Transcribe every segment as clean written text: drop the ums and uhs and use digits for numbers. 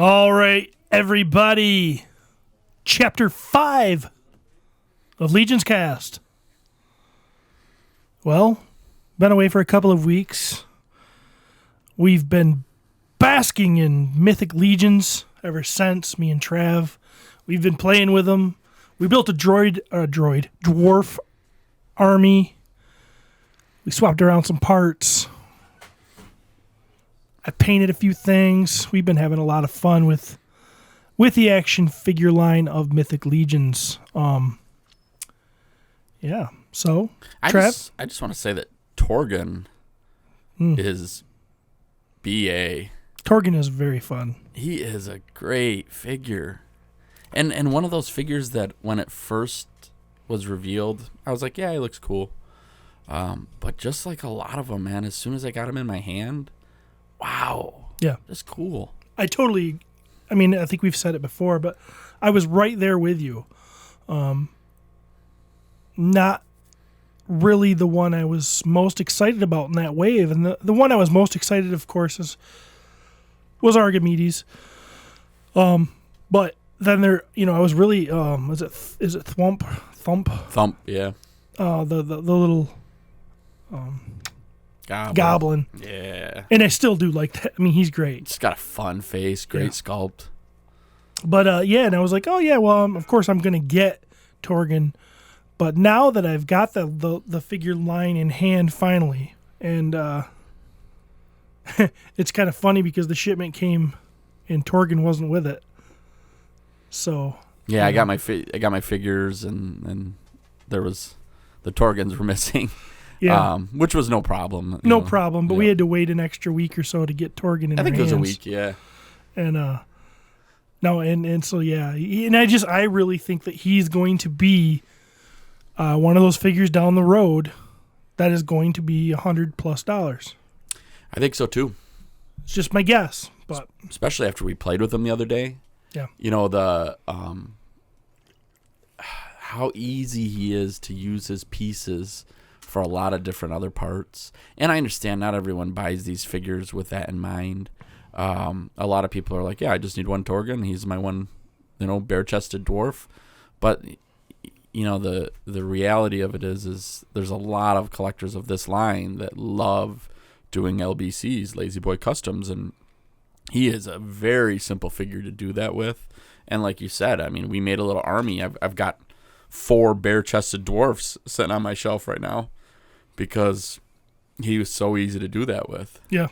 All right, everybody. Chapter 5 of LegionsCast. Well, been away for a couple of weeks. We've been basking in Mythic Legions ever since, me and Trav. We've been playing with them. We built a dwarf army. We swapped around some parts. I painted a few things. We've been having a lot of fun with the action figure line of Mythic Legions. Yeah. So, Trav? I just want to say that Torgan is BA. Torgan is very fun. He is a great figure. And one of those figures that when it first was revealed, I was like, yeah, he looks cool. But just like a lot of them, man, as soon as I got him in my hand, wow. Yeah. That's cool. I think we've said it before, but I was right there with you. Not really the one I was most excited about in that wave. And the one I was most excited, of course, was Archimedes. But then I was really, is it Thump? Thump, yeah. The little goblin. Yeah. And I still do like that. I mean, he's great. He's got a fun face, great sculpt. But, and I was like, oh, yeah, well, of course I'm going to get Torgan. But now that I've got the figure line in hand finally, and it's kind of funny because the shipment came and Torgan wasn't with it. So yeah, I got my figures and there was the Torgans were missing. Yeah, which was no problem. No problem, but we had to wait an extra week or so to get Torgan in. I think it was a week, yeah. And so yeah, and I really think that he's going to be one of those figures down the road that is going to be $100+. I think so too. It's just my guess, but especially after we played with him the other day. Yeah, the how easy he is to use his pieces for a lot of different other parts. And I understand not everyone buys these figures with that in mind. A lot of people are like, yeah, I just need one Torgan. He's my one, bare-chested dwarf. But the reality of it is there's a lot of collectors of this line that love doing LBCs, Lazy Boy Customs, and he is a very simple figure to do that with. And like you said, I mean, we made a little army. I've got 4 bare-chested dwarfs sitting on my shelf right now because he was so easy to do that with. Yeah.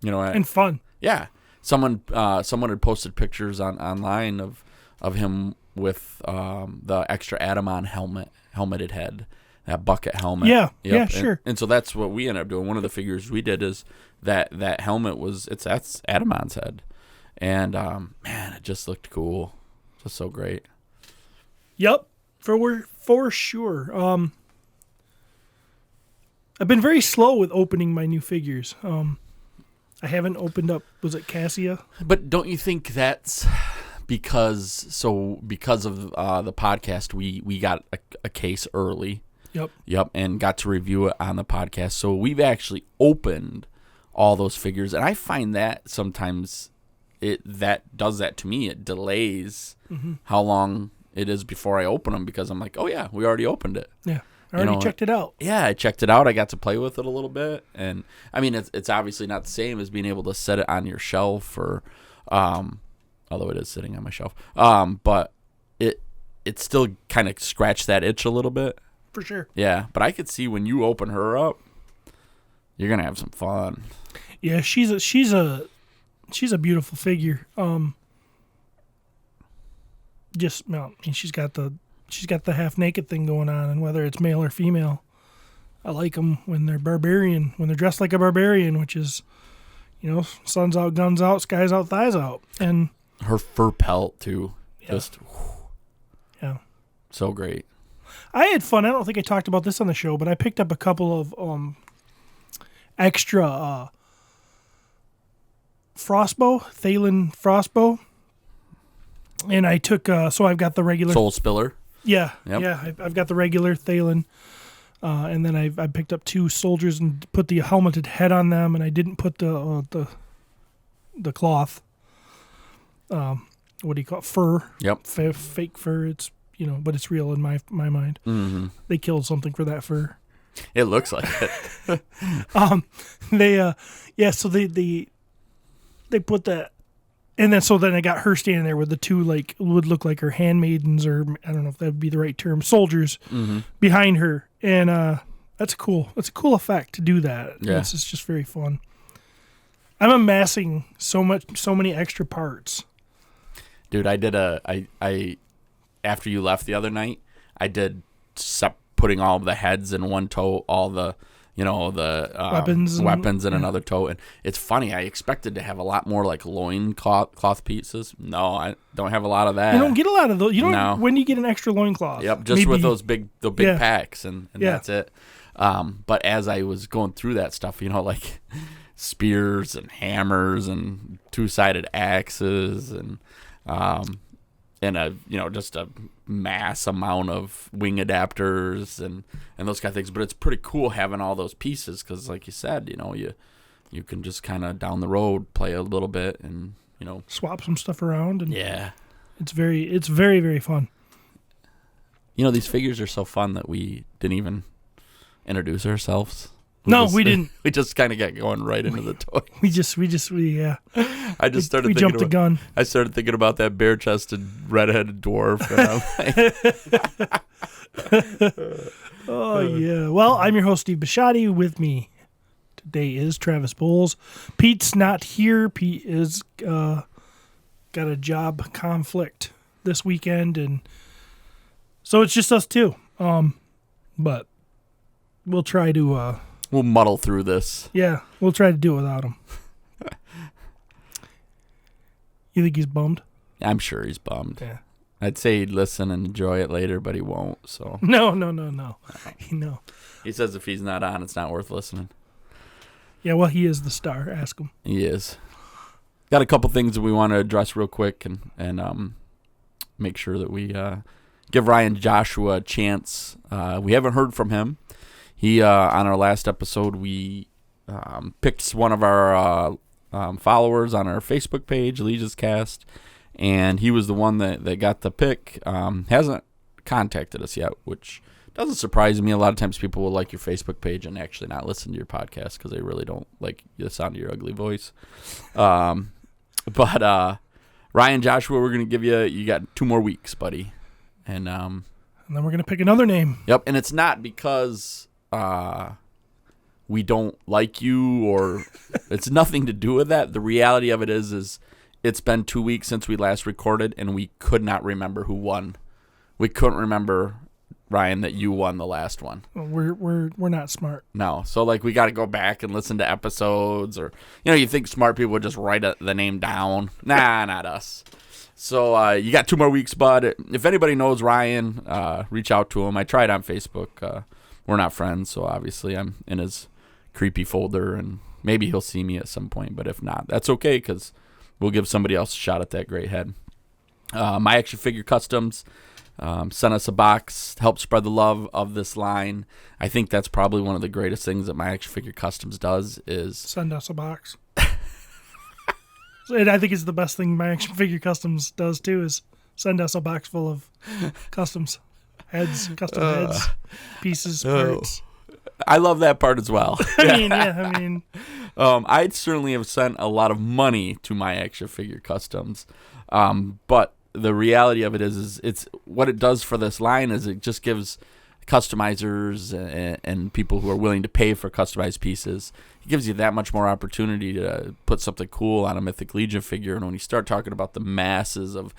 And fun. Yeah. Someone had posted pictures online of him with the extra Adamon helmeted head, that bucket helmet. Yeah, yep. Yeah, sure. And so that's what we ended up doing. One of the figures we did is that helmet that's Adamon's head, and man, it just looked cool, just so great. Yep, for sure. I've been very slow with opening my new figures. I haven't opened up. Was it Cassia? But don't you think that's because of the podcast, we got a case early. Yep, and got to review it on the podcast. So we've actually opened all those figures, and I find that sometimes that does that to me. It delays how long it is before I open them because I'm like, oh yeah, we already opened it. Yeah, I already checked it out. Yeah, I checked it out. I got to play with it a little bit, and I mean, it's obviously not the same as being able to set it on your shelf or, although it is sitting on my shelf. But it still kind of scratched that itch a little bit. For sure. Yeah, but I could see when you open her up, you're gonna have some fun. Yeah, she's a beautiful figure. She's got the half naked thing going on, and whether it's male or female, I like them when they're barbarian, when they're dressed like a barbarian, which is, sun's out, guns out, skies out, thighs out, and her fur pelt too, yeah, so great. I had fun. I don't think I talked about this on the show, but I picked up a couple of extra Thalen Frostbow, and I took so I've got the regular Soul Spiller. Yeah, yep. Yeah. I've got the regular Thalen, and then I picked up 2 soldiers and put the helmeted head on them, and I didn't put the cloth. what do you call it? Fur. Yep. Fake fur. It's, but it's real in my mind. Mm-hmm. They killed something for that fur. It looks like it. So they put that, and then I got her standing there with the two, like, would look like her handmaidens, or I don't know if that would be the right term, soldiers behind her, and that's cool. It's a cool effect to do that. Yeah. It's just very fun. I'm amassing so many extra parts. Dude, I did I after you left the other night, I did putting all of the heads in one tote, all the weapons in another tote. And it's funny, I expected to have a lot more like loin cloth pieces. No, I don't have a lot of that. You don't get a lot of those. You don't. No. When do you get an extra loincloth? Yep, just with the big packs, and Yeah. that's it. But as I was going through that stuff, like spears and hammers and two-sided axes and just a mass amount of wing adapters and those kind of things. But it's pretty cool having all those pieces because, like you said, you can just kind of down the road play a little bit and swap some stuff around. And yeah, it's very very fun. These figures are so fun that we didn't even introduce ourselves. We didn't. We just kind of got going right into the toys. We jumped the gun. I started thinking about that bare-chested, red-headed dwarf. And I'm like, oh, yeah. Well, I'm your host, Steve Bisciotti. With me today is Travis Bowles. Pete's not here. Pete is got a job conflict this weekend, and so it's just us two. But we'll try to... we'll muddle through this. Yeah, we'll try to do it without him. You think he's bummed? I'm sure he's bummed. Yeah. I'd say he'd listen and enjoy it later, but he won't. So No. He says if he's not on, it's not worth listening. Yeah, well, he is the star. Ask him. He is. Got a couple things that we want to address real quick and make sure that we give Ryan Joshua a chance. We haven't heard from him. He on our last episode, we picked one of our followers on our Facebook page, LegionsCast, and he was the one that got the pick. Hasn't contacted us yet, which doesn't surprise me. A lot of times people will like your Facebook page and actually not listen to your podcast because they really don't like the sound of your ugly voice. But Ryan Joshua, we're going to give you got 2 more weeks, buddy. And then we're going to pick another name. Yep, and it's not because... we don't like you, or it's nothing to do with that. The reality of it is it's been 2 weeks since we last recorded, and we could not remember who won. We couldn't remember, Ryan, that you won the last one. Well, we're not smart. No, so we got to go back and listen to episodes, or you think smart people would just write the name down. Nah, not us. So you got 2 more weeks, bud. If anybody knows Ryan, reach out to him. I tried on Facebook. We're not friends, so obviously I'm in his creepy folder, and maybe he'll see me at some point. But if not, that's okay, because we'll give somebody else a shot at that great head. My Action Figure Customs sent us a box to help spread the love of this line. I think that's probably one of the greatest things that My Action Figure Customs does is... send us a box. And I think it's the best thing My Action Figure Customs does, too, is send us a box full of customs. Heads, custom heads, pieces, parts. I love that part as well. I mean. I'd certainly have sent a lot of money to My Action Figure Customs. But the reality of it is it's what it does for this line is it just gives customizers and people who are willing to pay for customized pieces, it gives you that much more opportunity to put something cool on a Mythic Legion figure. And when you start talking about the masses of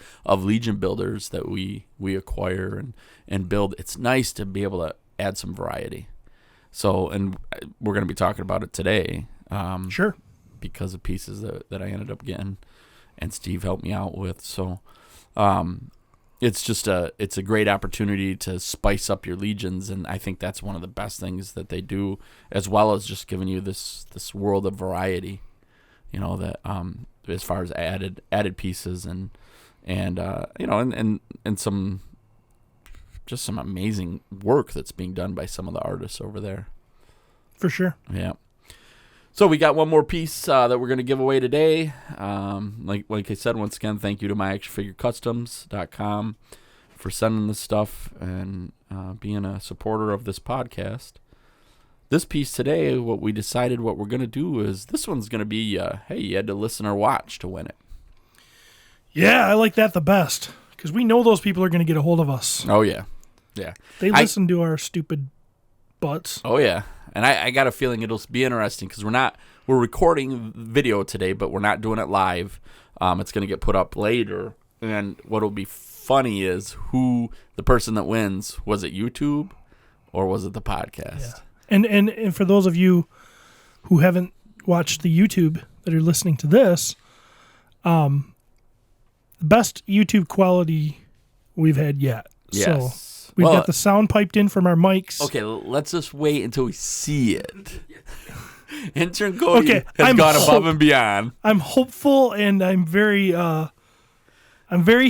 Legion builders that we acquire and build, it's nice to be able to add some variety. So, and we're going to be talking about it today. Sure. Because of pieces that I ended up getting and Steve helped me out with. So, it's just it's a great opportunity to spice up your Legions, and I think that's one of the best things that they do, as well as just giving you this world of variety, that as far as added pieces and some just some amazing work that's being done by some of the artists over there. For sure. Yeah. So we got one more piece that we're going to give away today. Like I said, once again, thank you to myactionfigurecustoms.com for sending this stuff and being a supporter of this podcast. This piece today, what we decided what we're going to do is this one's going to be, hey, you had to listen or watch to win it. Yeah, I like that the best because we know those people are going to get a hold of us. Oh, yeah. Yeah. They listen to our stupid butts. Oh, yeah. And I got a feeling it'll be interesting because we're recording video today, but we're not doing it live. It's going to get put up later. And what'll be funny is who the person that wins, was it YouTube or was it the podcast? Yeah. And for those of you who haven't watched the YouTube that are listening to this, the best YouTube quality we've had yet. Yes. So we've got the sound piped in from our mics. Okay, let's just wait until we see it. Intern Cody has gone above and beyond. I'm hopeful, and I'm very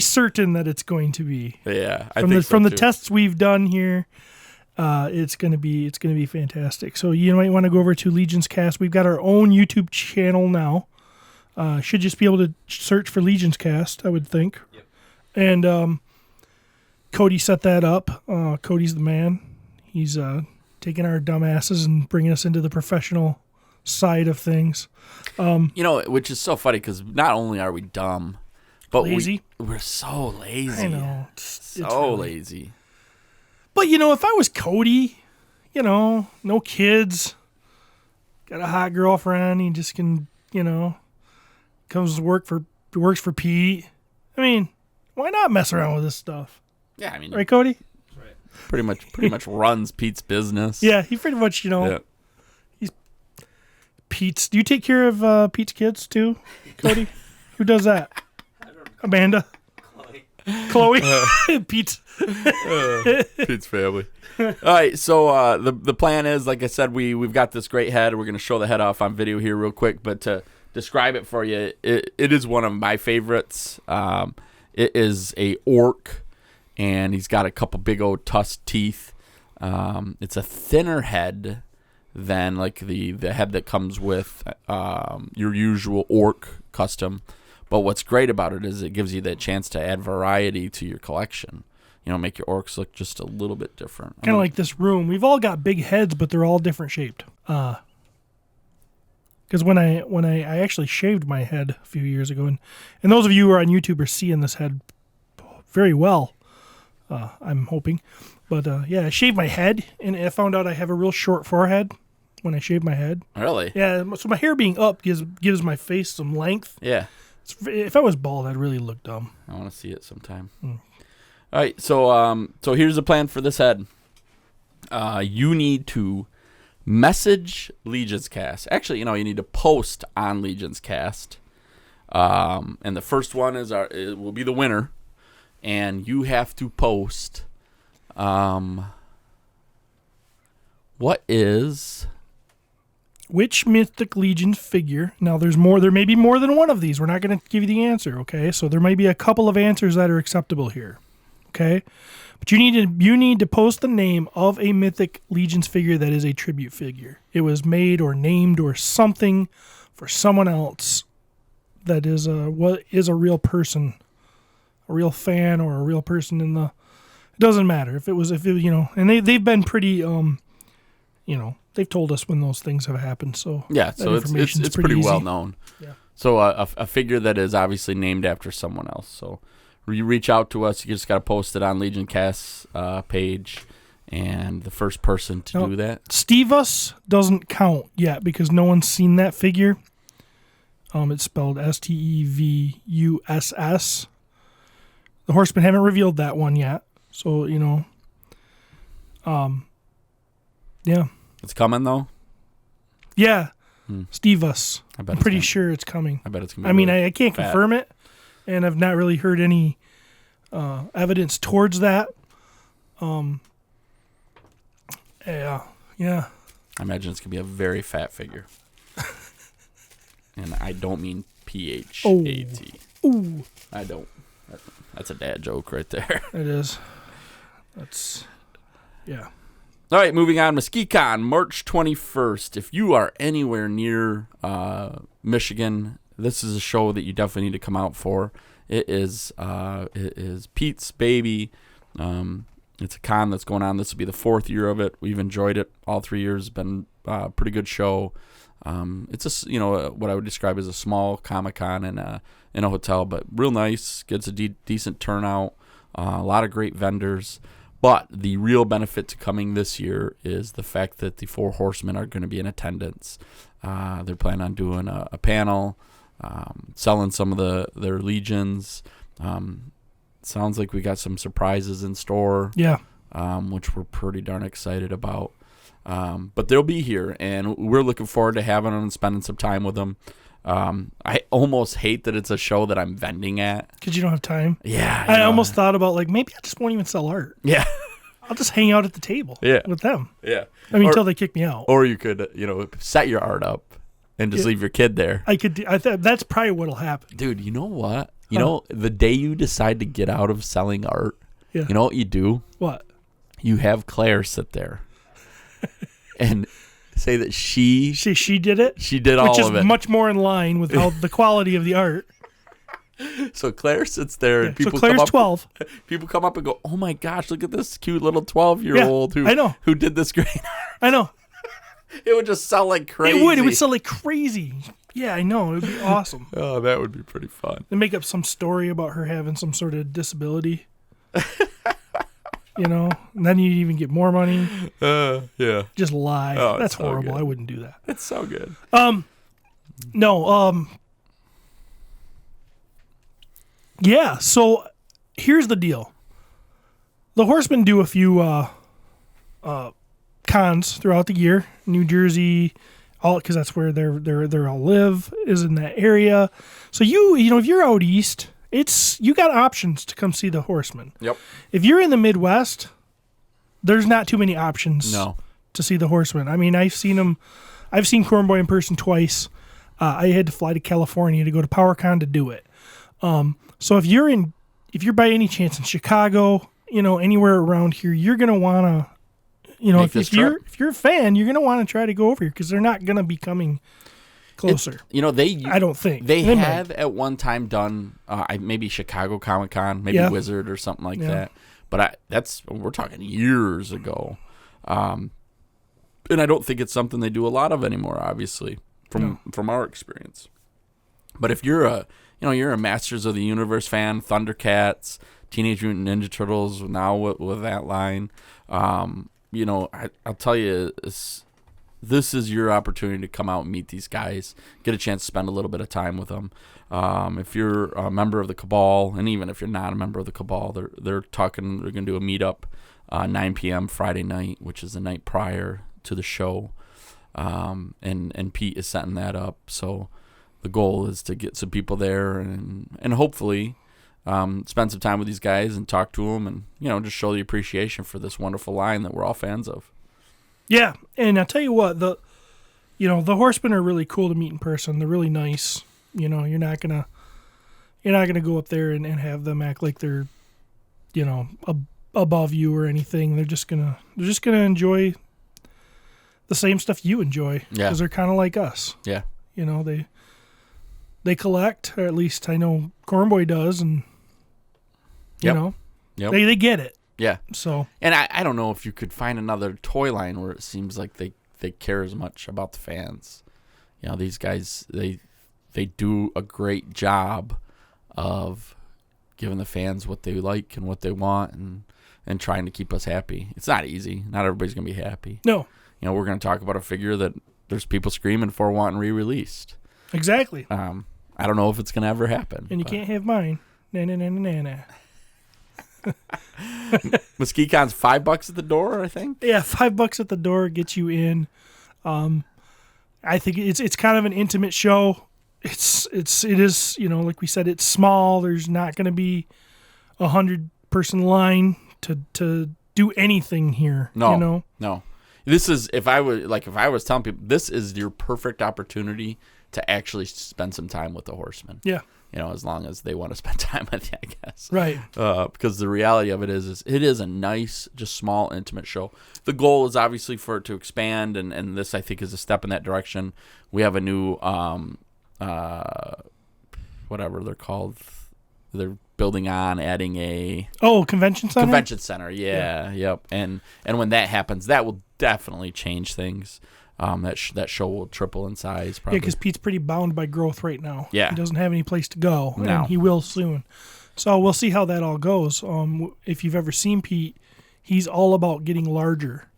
certain that it's going to be. Yeah, from the tests we've done here, it's gonna be fantastic. So you might want to go over to LegionsCast. We've got our own YouTube channel now. Should just be able to search for LegionsCast, I would think. Yep. And Cody set that up. Cody's the man. He's taking our dumbasses and bringing us into the professional side of things. Which is so funny because not only are we dumb, but lazy. We're so lazy. I know. It's really lazy. But, if I was Cody, no kids, got a hot girlfriend, he just can, comes to works for Pete. I mean, why not mess around with this stuff? Yeah, I mean, right, Cody? Right. Pretty much runs Pete's business. Yeah, he pretty much, he's Pete's. Do you take care of Pete's kids too, Cody? Who does that? I don't know. Amanda. Chloe. Pete's family. All right, so the plan is, like I said, we've got this great head. We're going to show the head off on video here real quick, but to describe it for you, it is one of my favorites. It is a orc, and he's got a couple big old tusk teeth. It's a thinner head than like the head that comes with your usual orc custom. But what's great about it is it gives you that chance to add variety to your collection. Make your orcs look just a little bit different. Kind of like this room. We've all got big heads, but they're all different shaped. Because when I actually shaved my head a few years ago, and those of you who are on YouTube are seeing this head very well, I'm hoping. But I shaved my head, and I found out I have a real short forehead when I shaved my head. Really? Yeah, so my hair being up gives my face some length. Yeah. If I was bald, I'd really look dumb. I want to see it sometime. All right, so here's the plan for this head. You need to message LegionsCast. Actually, you need to post on LegionsCast. And the first one it will be the winner. And you have to post which Mythic Legion figure. Now there may be more than one of these. We're not going to give you the answer, okay? So there might be a couple of answers that are acceptable here. Okay? But you need to post the name of a Mythic Legions figure that is a tribute figure. It was made or named or something for someone else that is a real person, a real fan, or a real person in the. It doesn't matter if and they've been pretty they've told us when those things have happened. So yeah, so it's pretty well known. Yeah. So a figure that is obviously named after someone else. So you reach out to us. You just got to post it on LegionsCast's page, and the first person to do that. Stevus doesn't count yet because no one's seen that figure. It's spelled Stevuss. The Horsemen haven't revealed that one yet, so yeah. It's coming though. Yeah, Stevus. I'm pretty sure it's coming. I bet it's coming. I mean, I can't confirm it, and I've not really heard any evidence towards that. Yeah. I imagine it's gonna be a very fat figure, and I don't mean PHAT. Ooh. I don't. That's a dad joke right there. It is. Yeah. All right, moving on. MesquiteCon, March 21st. If you are anywhere near Michigan, this is a show that you definitely need to come out for. It is Pete's baby. It's a con that's going on. This will be the 4th year of it. We've enjoyed it all 3 years. It's been a pretty good show. It's what I would describe as a small Comic-Con in a hotel, but real nice. Gets a decent turnout. A lot of great vendors. But the real benefit to coming this year is the fact that the Four Horsemen are going to be in attendance. They're planning on doing a panel, selling some of their legions. Sounds like we got some surprises in store. Yeah. Which we're pretty darn excited about. But they'll be here, and we're looking forward to having them and spending some time with them. I almost hate that it's a show that I'm vending at. Because you don't have time? Yeah. I almost thought about, maybe I just won't even sell art. Yeah. I'll just hang out at the table with them. Yeah. Until they kick me out. Or you could, set your art up and just leave your kid there. I could. That's probably what'll happen. Dude, you know what? The day you decide to get out of selling art, you know what you do? What? You have Claire sit there and say that she did it. She did all of it. Which is much more in line with how the quality of the art. So Claire sits there, and people Claire's come up. 12. People come up and go, "Oh my gosh, look at this cute little 12-year-old who did this great art." I know. It would just sell like crazy. It would sell like crazy. Yeah, I know. It would be awesome. Oh, that would be pretty fun. They make up some story about her having some sort of disability. And then you even get more money. Yeah. Just lie. Oh, that's so horrible. good. I wouldn't do that. It's so good. No. Yeah. So here's the deal. The Horsemen do a few cons throughout the year. New Jersey, because that's where they're all live, is in that area. So if you're out east, you got options to come see the Horsemen. Yep. If you're in the Midwest, there's not too many options to see the Horsemen. I mean, I've seen them. I've seen Cornboy in person twice. I had to fly to California to go to PowerCon to do it. So if you're by any chance in Chicago, anywhere around here, you're gonna wanna, if you're a fan, you're gonna want to try to go over here because they're not gonna be coming closer. I don't think they have at one time done maybe Chicago Comic-Con, maybe Wizard or something like that. But we're talking years ago, and I don't think it's something they do a lot of anymore. Obviously, from our experience. But if you're a Masters of the Universe fan, Thundercats, Teenage Mutant Ninja Turtles, now with that line, I'll tell you, this is your opportunity to come out and meet these guys, get a chance to spend a little bit of time with them. If you're a member of the Cabal, and even if you're not a member of the Cabal, they're going to do a meetup 9 p.m. Friday night, which is the night prior to the show. And Pete is setting that up. So the goal is to get some people there and hopefully spend some time with these guys and talk to them and, just show the appreciation for this wonderful line that we're all fans of. Yeah, and I'll tell you what, the Horsemen are really cool to meet in person. They're really nice. You're not gonna go up there and have them act like they're, above you or anything. They're just gonna enjoy the same stuff you enjoy. Yeah, because they're kind of like us. Yeah, they collect, or at least I know Cornboy does, and they get it. Yeah. So, and I don't know if you could find another toy line where it seems like they care as much about the fans. These guys, they do a great job of giving the fans what they like and what they want and trying to keep us happy. It's not easy. Not everybody's going to be happy. No. We're going to talk about a figure that there's people screaming for wanting re-released. Exactly. I don't know if it's going to ever happen. And you can't have mine. Na. MesquiteCon's $5 at the door, I think. Yeah, $5 at the door gets you in. I think it's kind of an intimate show. It is like we said, it's small. There's not going to be 100-person line to do anything here. No. This is if I was telling people, this is your perfect opportunity to actually spend some time with the horsemen. Yeah. As long as they want to spend time with you, I guess. Right. Because the reality of it is it is a nice, just small, intimate show. The goal is obviously for it to expand, and this, I think, is a step in that direction. We have a new, whatever they're called. They're building on, adding a... Oh, convention center? Convention center, yeah. Yep. And when that happens, that will definitely change things. That show will triple in size, probably. Yeah, because Pete's pretty bound by growth right now. Yeah. He doesn't have any place to go, No. and he will soon. So we'll see how that all goes. If you've ever seen Pete, he's all about getting larger,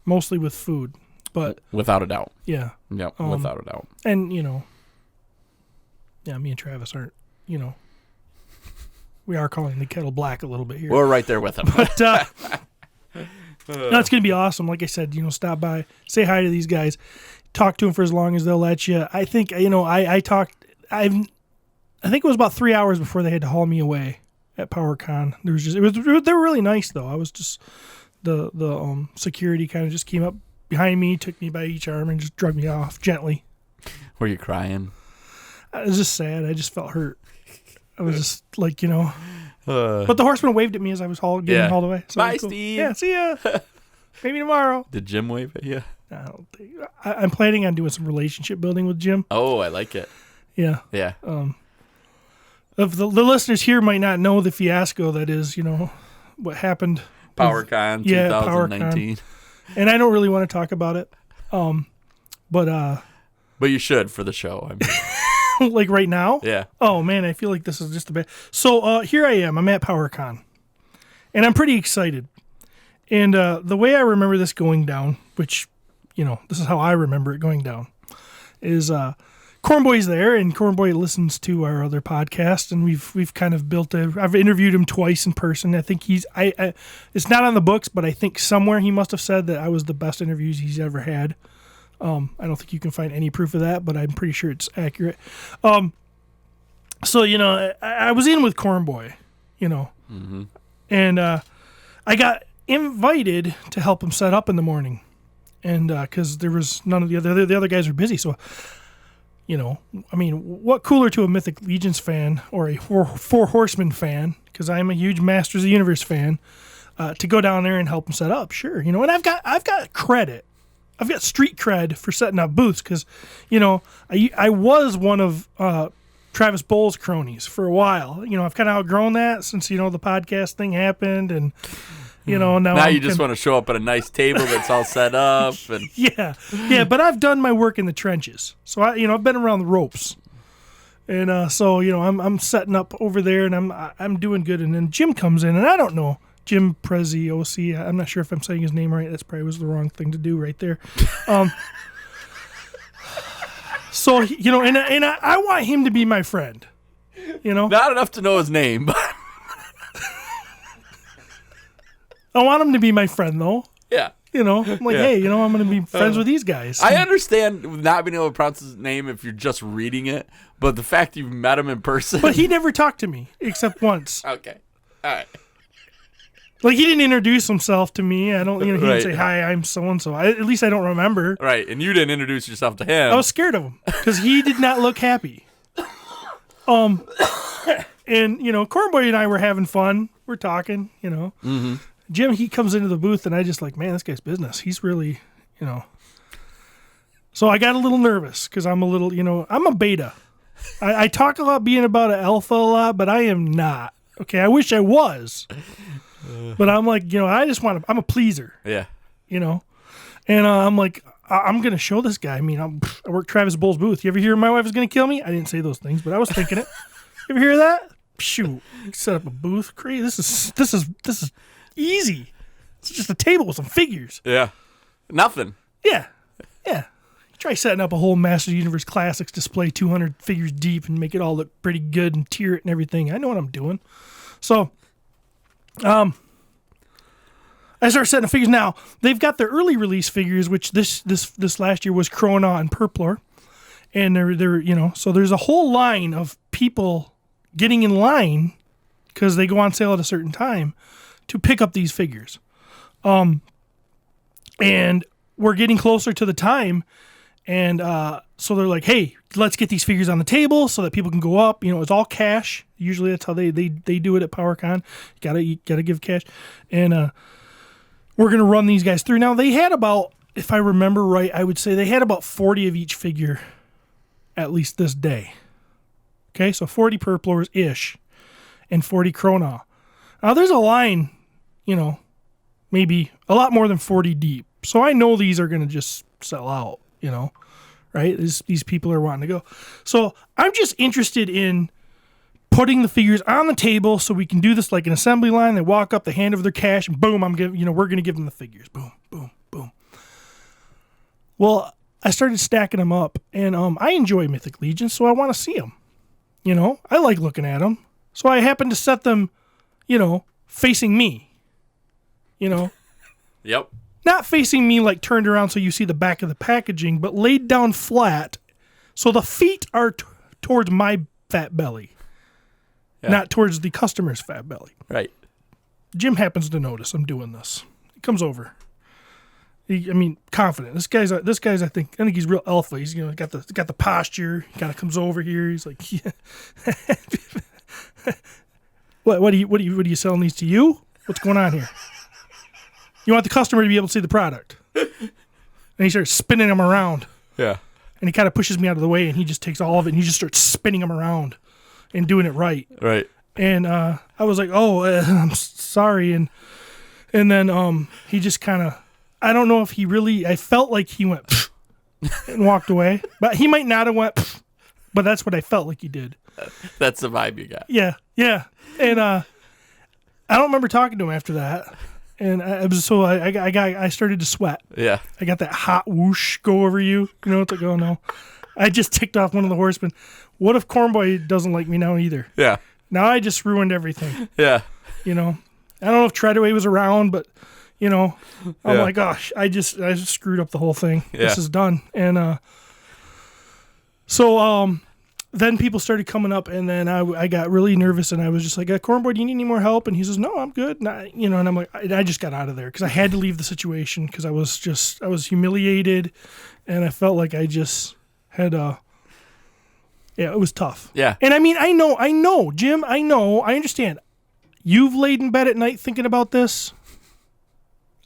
mostly with food. But without a doubt. Yeah. Yep, without a doubt. And, me and Travis aren't, we are calling the kettle black a little bit here. We're right there with him. But no, it's going to be awesome. Like I said, stop by, say hi to these guys, talk to them for as long as they'll let you. I think, I think it was about 3 hours before they had to haul me away at PowerCon. They were really nice though. I was just, the security kind of just came up behind me, took me by each arm and just drug me off gently. Were you crying? I was just sad. I just felt hurt. I was just like, but the horseman waved at me as I was getting hauled away. So bye, cool. Steve. Yeah, see ya. Maybe tomorrow. Did Jim wave at you? I don't think. I'm planning on doing some relationship building with Jim. Oh, I like it. Yeah. Yeah. If the listeners here might not know the fiasco that is, what happened. PowerCon 2019. PowerCon. And I don't really want to talk about it. But you should for the show. I mean. Like right now? Yeah. Oh, man, I feel like this is just a bit. So here I am. I'm at PowerCon. And I'm pretty excited. And the way I remember this going down, which, this is how I remember it going down, is Cornboy's there, and Cornboy listens to our other podcast, and we've kind of built I've interviewed him twice in person. I think it's not on the books, but I think somewhere he must have said that I was the best interviews he's ever had. I don't think you can find any proof of that, but I'm pretty sure it's accurate. So, I was in with Cornboy, Mm-hmm. and I got invited to help him set up in the morning, and because there was none of the other guys were busy, so what cooler to a Mythic Legions fan or a Four Horsemen fan, because I'm a huge Masters of the Universe fan, to go down there and help him set up. Sure, and I've got credit. I've got street cred for setting up booths because, I was one of Travis Bowles' cronies for a while. I've kind of outgrown that since, the podcast thing happened, and now you just want to show up at a nice table that's all set up. And yeah, but I've done my work in the trenches, so I've been around the ropes, and so I'm setting up over there, and I'm doing good, and then Jim comes in, and I don't know. Jim Preziosi, I'm not sure if I'm saying his name right. That's probably was the wrong thing to do right there. So, and I want him to be my friend, Not enough to know his name, but I want him to be my friend, though. Yeah. I'm like, hey, I'm going to be friends with these guys. I understand not being able to pronounce his name if you're just reading it, but the fact you've met him in person. But he never talked to me except once. Okay. All right. Like, he didn't introduce himself to me. I don't, he didn't Right. say, hi, I'm so-and-so. At least I don't remember. Right, and you didn't introduce yourself to him. I was scared of him because he did not look happy. And, Cornboy and I were having fun. We're talking, Mm-hmm. Jim, he comes into the booth, and I just like, man, this guy's business. He's really, So I got a little nervous because I'm a little, I'm a beta. I talk a lot being about an alpha a lot, but I am not. Okay, I wish I was. But I'm like, I just I'm a pleaser. Yeah. And I'm like, I'm going to show this guy. I mean, I work Travis Bowles' booth. You ever hear my wife is going to kill me? I didn't say those things, but I was thinking it. You ever hear that? Shoot. Set up a booth. Crazy. This is easy. It's just a table with some figures. Yeah. Nothing. Yeah. Try setting up a whole Masters of the Universe Classics display 200 figures deep and make it all look pretty good and tier it and everything. I know what I'm doing. So, I start setting the figures. Now, they've got their early release figures, which this last year was Krona and Purpler. And they're so there's a whole line of people getting in line because they go on sale at a certain time to pick up these figures. And we're getting closer to the time, and So they're like, hey, let's get these figures on the table so that people can go up. It's all cash. Usually that's how they do it at PowerCon. You gotta give cash. And we're going to run these guys through. Now, they had about, if I remember right, I would say they had about 40 of each figure at least this day. Okay, so 40 Purplors-ish and 40 Krona. Now, there's a line, maybe a lot more than 40 deep. So I know these are going to just sell out, right? These people are wanting to go. So I'm just interested in putting the figures on the table so we can do this like an assembly line. They walk up, they hand over their cash, and boom, we're going to give them the figures. Boom, boom, boom. Well, I started stacking them up, and I enjoy Mythic Legions, so I want to see them. I like looking at them. So I happened to set them, facing me. Yep. Not facing me like turned around so you see the back of the packaging, but laid down flat so the feet are towards my fat belly, not towards the customer's fat belly. Right. Jim happens to notice I'm doing this. He comes over. Confident. This guy's I think he's real alpha. He's got the posture. He kind of comes over here. He's like, yeah. What are you selling these to you? What's going on here? You want the customer to be able to see the product. And he starts spinning them around. Yeah. And he kind of pushes me out of the way, and he just takes all of it and he just starts spinning them around and doing it right. Right. And I was like, I'm sorry. And then he just kind of, I don't know if he really, I felt like he went and walked away. But he might not have went, but that's what I felt like he did. That's the vibe you got. Yeah, yeah. And I don't remember talking to him after that. And I started to sweat. Yeah. I got that hot whoosh go over you. It's like, oh no. I just ticked off one of the horsemen. What if Cornboy doesn't like me now either? Yeah. Now I just ruined everything. Yeah. I don't know if Treadaway was around, but I'm like, gosh, I just screwed up the whole thing. Yeah. This is done. And so then people started coming up, and then I got really nervous, and I was just like, Cornboy, do you need any more help? And he says, no, I'm good. And and I'm like, I just got out of there because I had to leave the situation because I was humiliated, and I felt like I just had it was tough. Yeah. And I know, Jim, I understand. You've laid in bed at night thinking about this.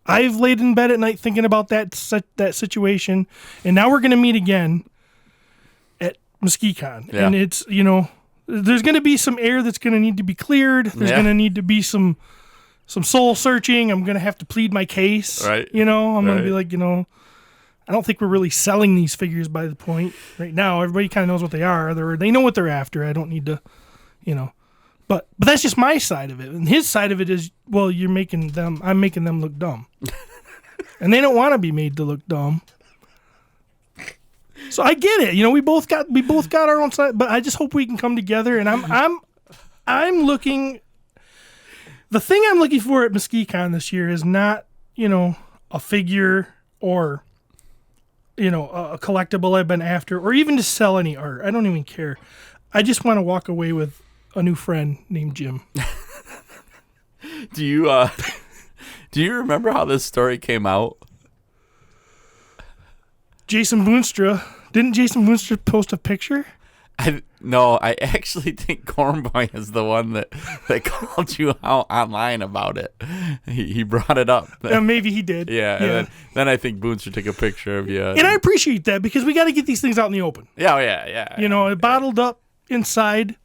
I've laid in bed at night thinking about that situation, and now we're going to meet again at MesquiCon. Yeah. And it's, there's going to be some air that's going to need to be cleared. There's going to need to be some soul searching. I'm going to have to plead my case. Right. I'm going to be like, I don't think we're really selling these figures by the point right now. Everybody kind of knows what they are. They know what they're after. I don't need to, But that's just my side of it. And his side of it is, well, I'm making them look dumb. And they don't want to be made to look dumb. So I get it. We both got our own side, but I just hope we can come together. And I'm looking, the thing I'm looking for at MesquiCon this year is not, a figure or, a collectible I've been after, or even to sell any art. I don't even care. I just want to walk away with a new friend named Jim. Do you remember how this story came out? Jason Boonstra. Didn't Jason Boonstra post a picture? No, I actually think Cornboy is the one that called you out online about it. He brought it up. Maybe he did. Yeah. And then I think Boonstra took a picture of you. And I appreciate that because we got to get these things out in the open. Yeah. It bottled up inside.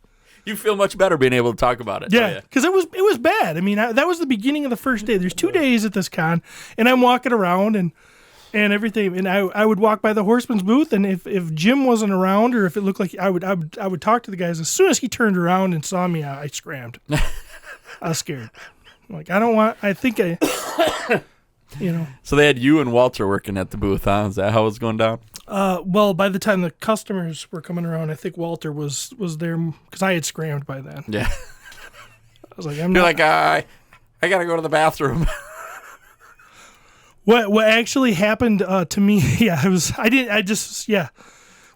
You feel much better being able to talk about it. Yeah, because it was bad. That was the beginning of the first day. There's 2 days at this con, and I'm walking around and everything, and I would walk by the Horseman's booth, and if Jim wasn't around, or if it looked like I would talk to the guys. As soon as he turned around and saw me, I scrammed. I was scared. I'm like, So they had you and Walter working at the booth, huh? Is that how it was going down? Well, by the time the customers were coming around, I think Walter was there because I had scrammed by then. Yeah. I was like, I got to go to the bathroom. What actually happened to me?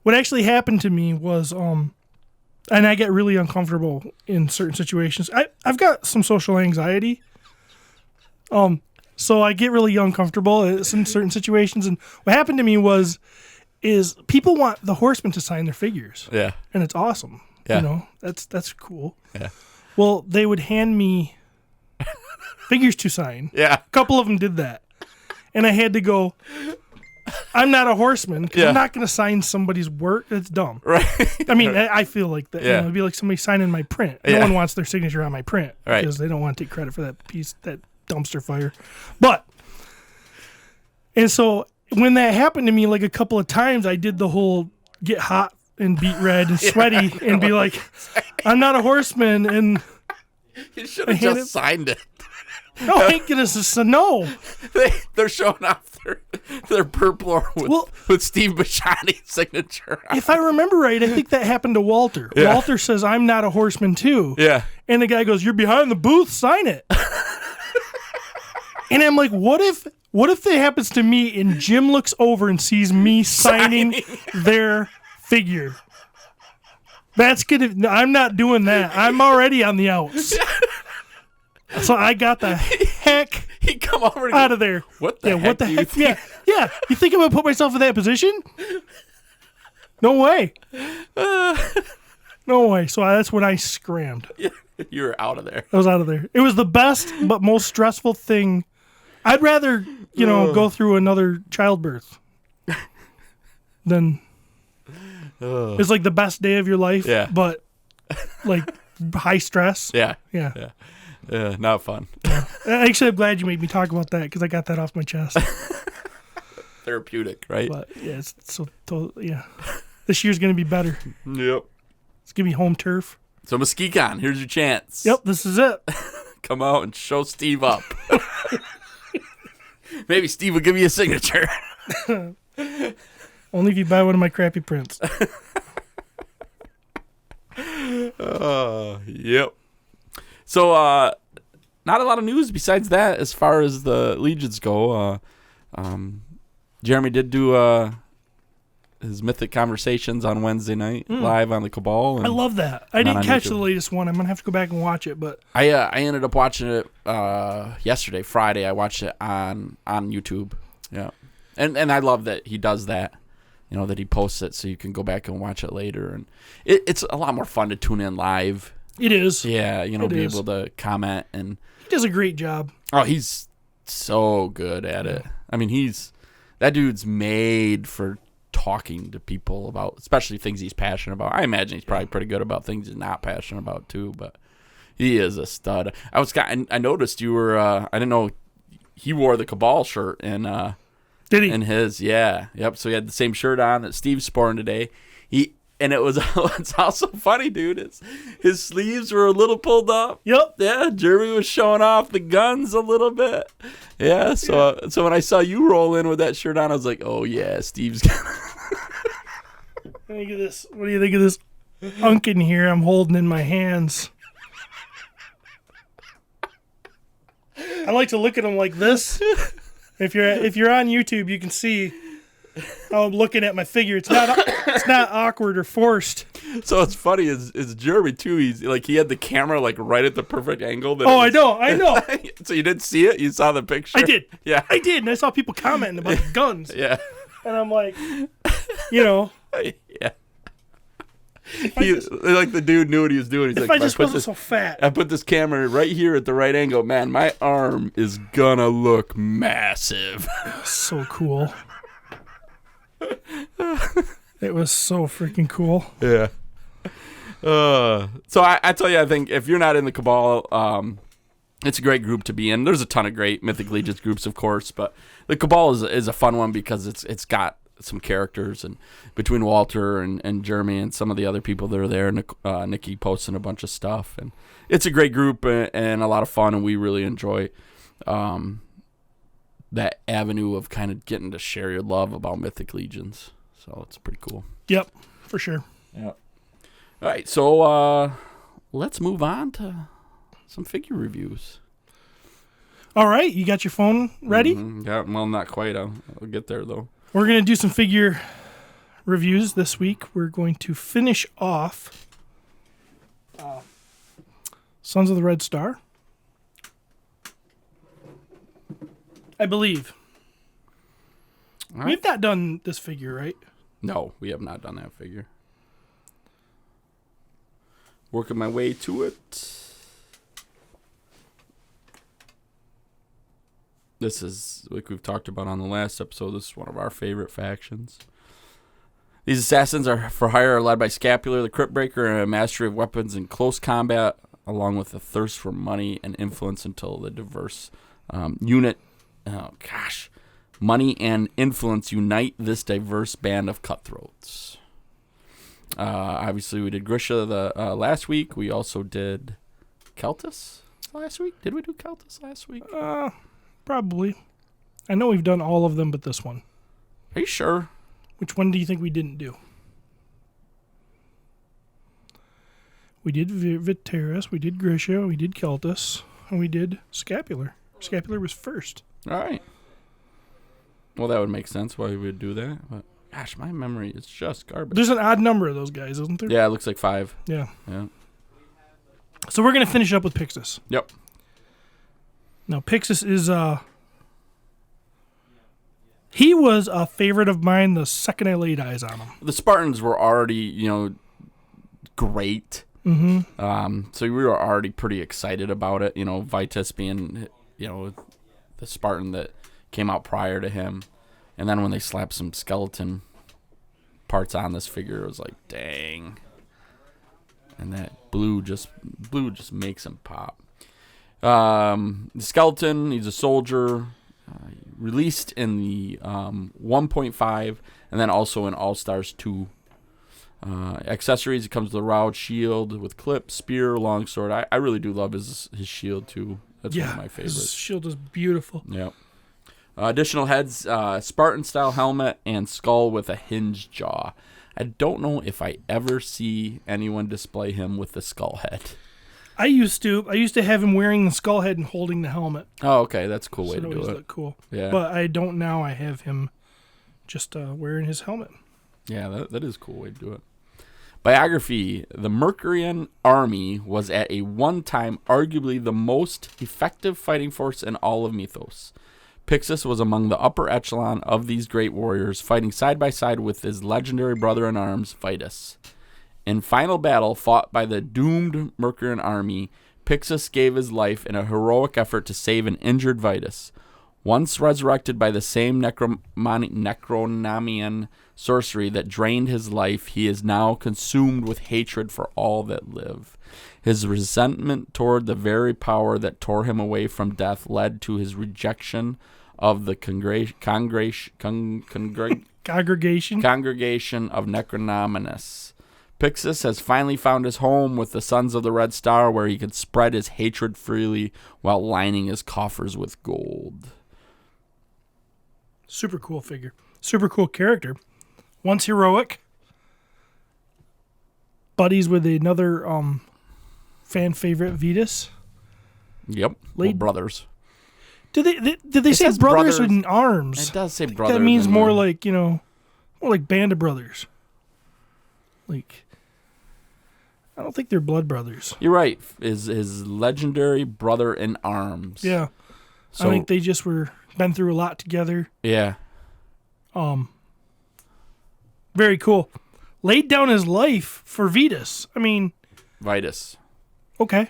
What actually happened to me was, and I get really uncomfortable in certain situations. I've got some social anxiety. So I get really uncomfortable in certain situations. And what happened to me was is people want the Horsemen to sign their figures. Yeah. And it's awesome. Yeah. You know, that's cool. Yeah. Well, they would hand me figures to sign. Yeah. A couple of them did that. And I had to go, I'm not a Horseman because I'm not going to sign somebody's work. That's dumb. Right. I mean, I feel like that. Yeah. You know, it'd be like somebody signing my print. No one wants their signature on my print Right. because they don't want to take credit for that piece, that dumpster fire. But, and so when that happened to me like a couple of times, I did the whole get hot and beat red and sweaty and be like, I'm not a Horseman. And You should have just signed it. no, I ain't gonna no. They're showing off their purple with Steve Bashani's signature on. If I remember right, I think that happened to Walter. Yeah. Walter says, I'm not a Horseman too. Yeah. And the guy goes, you're behind the booth, sign it. And I'm like, what if that happens to me and Jim looks over and sees me signing their figure? I'm not doing that. I'm already on the outs. So I got the heck He come over and out of there. What the heck? What the heck? Yeah. You think I'm gonna put myself in that position? No way. No way. So that's when I scrammed. You were out of there. I was out of there. It was the best but most stressful thing. I'd rather, go through another childbirth than it's like the best day of your life, but like high stress. Yeah. Yeah. Yeah, not fun. Actually, I'm glad you made me talk about that because I got that off my chest. Therapeutic, right? But yeah, this year's going to be better. Yep. It's going to be home turf. So Muskegon, here's your chance. Yep, this is it. Come out and show Steve up. Maybe Steve will give you a signature. Only if you buy one of my crappy prints. Yep. So, not a lot of news besides that as far as the Legions go. Jeremy did do his Mythic Conversations on Wednesday night live on the Cabal. I love that. I didn't catch the latest one. I'm going to have to go back and watch it. But I ended up watching it yesterday, Friday. I watched it on YouTube. Yeah. And I love that he does that. That he posts it so you can go back and watch it later. And it's a lot more fun to tune in live. It is. Yeah, able to comment. And he does a great job. Oh, he's so good at it. I mean, that dude's made for talking to people about, especially things he's passionate about. I imagine he's probably pretty good about things he's not passionate about too, but he is a stud. I noticed you were, I didn't know he wore the Cabal shirt in Did he? In his, yeah. Yep. So he had the same shirt on that Steve's sporting today. It's also funny, dude. His sleeves were a little pulled up. Yep. Yeah, Jeremy was showing off the guns a little bit. Yeah, so when I saw you roll in with that shirt on, I was like, oh yeah, Steve's got What do you think of this unkin here I'm holding in my hands? I like to look at them like this. If you're on YouTube, you can see how I'm looking at my figure. It's not awkward or forced. So it's funny is Jeremy too. He had the camera like right at the perfect angle. I know. So you didn't see it? You saw the picture? I did. Yeah, I did, and I saw people commenting about the guns. Yeah, and I'm like, yeah. Like the dude knew what he was doing. He's if like, I just wasn't so fat. I put this camera right here at the right angle. Man, my arm is gonna look massive. So cool. It was so freaking cool. Yeah. So I tell you, I think if you're not in the Cabal, it's a great group to be in. There's a ton of great Mythic Legions groups, of course, but the Cabal is a fun one because it's got some characters, and between Walter and Jeremy and some of the other people that are there, Nikki posting a bunch of stuff, and it's a great group and a lot of fun, and we really enjoy that avenue of kind of getting to share your love about Mythic Legions. So it's pretty cool. Yep, for sure. Yeah. All right, so let's move on to some figure reviews. All right, you got your phone ready? Mm-hmm. Yeah, well, not quite. I'll get there, though. We're going to do some figure reviews this week. We're going to finish off Sons of the Red Star, I believe. All right. We've not done this figure, right? No, we have not done that figure. Working my way to it. This is, like we've talked about on the last episode, this is one of our favorite factions. These assassins are for hire are led by Scapular, the Crypt Breaker, and a mastery of weapons in close combat, along with a thirst for money and influence until the diverse money and influence unite this diverse band of cutthroats. Obviously, we did Grisha last week. We also did Keltis last week. Did we do Keltis last week? Probably. I know we've done all of them but this one. Are you sure? Which one do you think we didn't do? We did Viteras, we did Grisha, we did Keltis, and we did Scapular. Scapular was first. All right. Well, that would make sense why we would do that. But gosh, my memory is just garbage. There's an odd number of those guys, isn't there? Yeah, it looks like 5. Yeah. Yeah. So we're going to finish up with Pixis. Yep. Now, Pixis is, he was a favorite of mine the second I laid eyes on him. The Spartans were already, great. Mm-hmm. So we were already pretty excited about it. Vitus being, the Spartan that came out prior to him. And then when they slapped some skeleton parts on this figure, it was like, dang. And that blue just makes him pop. The skeleton, he's a soldier, released in the 1.5, and then also in All-Stars 2. Accessories, it comes with a round shield with clip, spear, longsword. I really do love his shield, too. That's one of my favorites. His shield is beautiful. Yep. Additional heads, Spartan-style helmet, and skull with a hinged jaw. I don't know if I ever see anyone display him with the skull head. I used to have him wearing the skull head and holding the helmet. Oh, okay. That's a cool way So to do always it. looked cool. Yeah. But I don't now. I have him just wearing his helmet. Yeah, that is a cool way to do it. Biography. The Mercurian army was at a one-time arguably the most effective fighting force in all of Mythos. Pixis was among the upper echelon of these great warriors, fighting side by side with his legendary brother-in-arms, Vitus. In final battle fought by the doomed Mercurian army, Pixis gave his life in a heroic effort to save an injured Vitus. Once resurrected by the same Necronomian sorcery that drained his life, he is now consumed with hatred for all that live. His resentment toward the very power that tore him away from death led to his rejection of the congregation of Necronominus. Pixis has finally found his home with the Sons of the Red Star, where he can spread his hatred freely while lining his coffers with gold. Super cool figure. Super cool character. Once heroic. Buddies with another fan favorite, Vitus. Yep. Well, brothers. Did they say brothers in arms? It does say brothers. That means more like, more like Band of Brothers. Like, I don't think they're blood brothers. You're right. His legendary brother in arms. Yeah. So, I think they just been through a lot together. Yeah. Very cool. Laid down his life for Vitus. Vitus. Okay.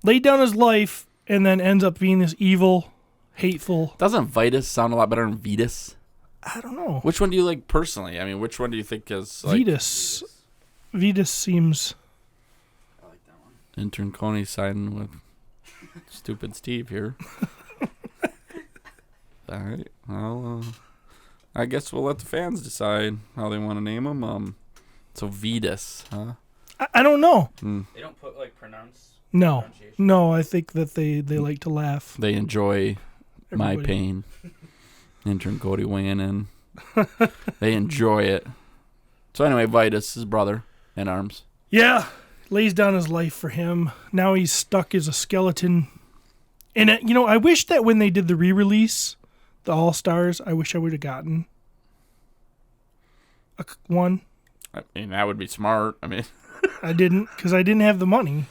Laid down his life and then ends up being this evil, hateful. Doesn't Vitus sound a lot better than Vitus? I don't know. Which one do you like personally? Which one do you think is like... Vitus. Vitus seems... I like that one. Intern Coney siding with stupid Steve here. All right. Well, I guess we'll let the fans decide how they want to name him. So Vitus, huh? I don't know. They don't put pronounce. No, I think that they like to laugh. They enjoy Everybody. my pain. Intern Cody weighing in. They enjoy it. So anyway, Vitus, his brother in arms. Yeah, lays down his life for him. Now he's stuck as a skeleton. And I wish that when they did the re-release, the All-Stars, I wish I would have gotten one. That would be smart. I didn't, because I didn't have the money.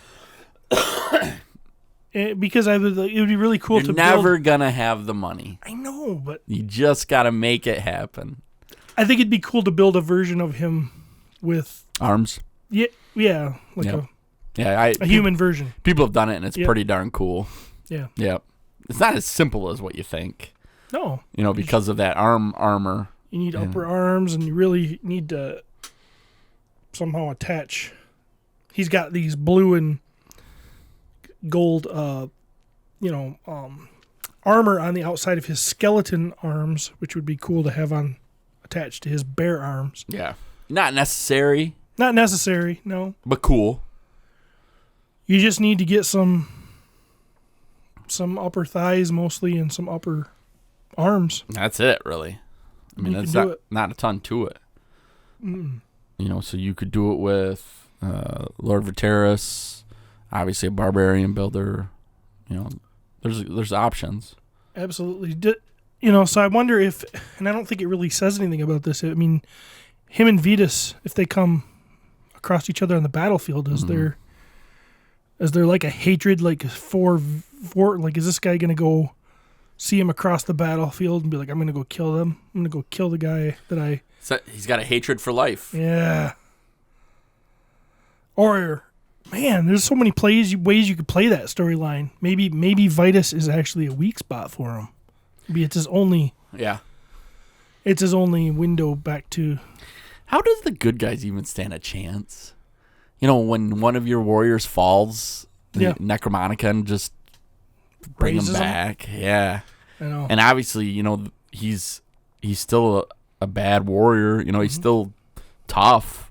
Because it would be really cool to build. You're never going to have the money. I know, but... You just got to make it happen. I think it'd be cool to build a version of him with arms. Yeah, like a human version. People have done it, and it's pretty darn cool. Yeah. Yeah. It's not as simple as what you think. No. Because of that armor. You need upper arms, and you really need to somehow attach. He's got these blue and gold, armor on the outside of his skeleton arms, which would be cool to have attached to his bare arms. Yeah. Not necessary. Not necessary, no. But cool. You just need to get some upper thighs mostly and some upper arms. That's it, really. I mean, that's not a ton to it. Mm. So you could do it with Lord Viteris, obviously a barbarian builder. There's options. Absolutely. So I wonder if, and I don't think it really says anything about this. I mean, him and Vetus, if they come across each other on the battlefield, is there like a hatred, like for like, is this guy going to go see him across the battlefield and be like, I'm going to go kill them. I'm going to go kill the guy that I... So he's got a hatred for life. Yeah. Or, man, there's so many ways you could play that storyline. Maybe Vitus is actually a weak spot for him. Maybe it's his only... Yeah. It's his only window back to... How does the good guys even stand a chance? When one of your warriors falls, Necromonicon just bring him back. Yeah. I know. And obviously, he's still a bad warrior. He's still tough,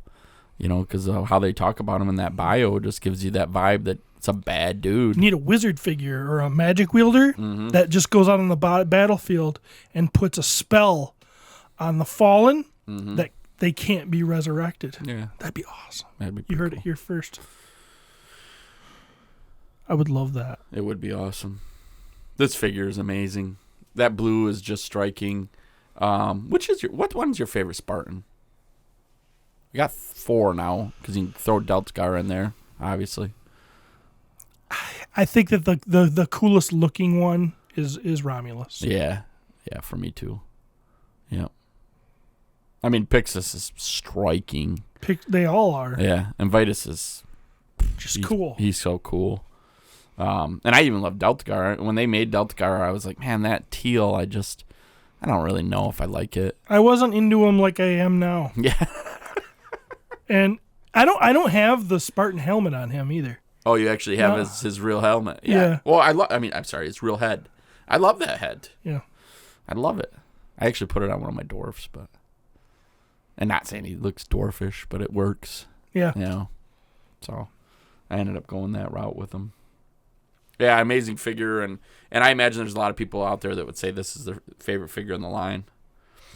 because of how they talk about him in that bio just gives you that vibe that it's a bad dude. You need a wizard figure or a magic wielder that just goes out on the battlefield and puts a spell on the fallen that they can't be resurrected. Yeah. That'd be awesome. You heard it here first. I would love that. It would be awesome. This figure is amazing. That blue is just striking. What one's your favorite Spartan? We got 4 now because you can throw Deltgar in there, obviously. I think that the coolest looking one is Romulus. Yeah, for me too. Yeah. I mean, Pixis is striking. They all are. Yeah, and Vitus is just cool. He's so cool. And I even love Deltgar. When they made Deltgar, I was like, man, that teal, I don't really know if I like it. I wasn't into him like I am now. Yeah. And I don't have the Spartan helmet on him either. Oh, you actually have his real helmet. Yeah. Well, I'm sorry, his real head. I love that head. Yeah. I love it. I actually put it on one of my dwarfs, but and not saying he looks dwarfish, but it works. Yeah. So I ended up going that route with him. Yeah, amazing figure, and I imagine there's a lot of people out there that would say this is their favorite figure in the line.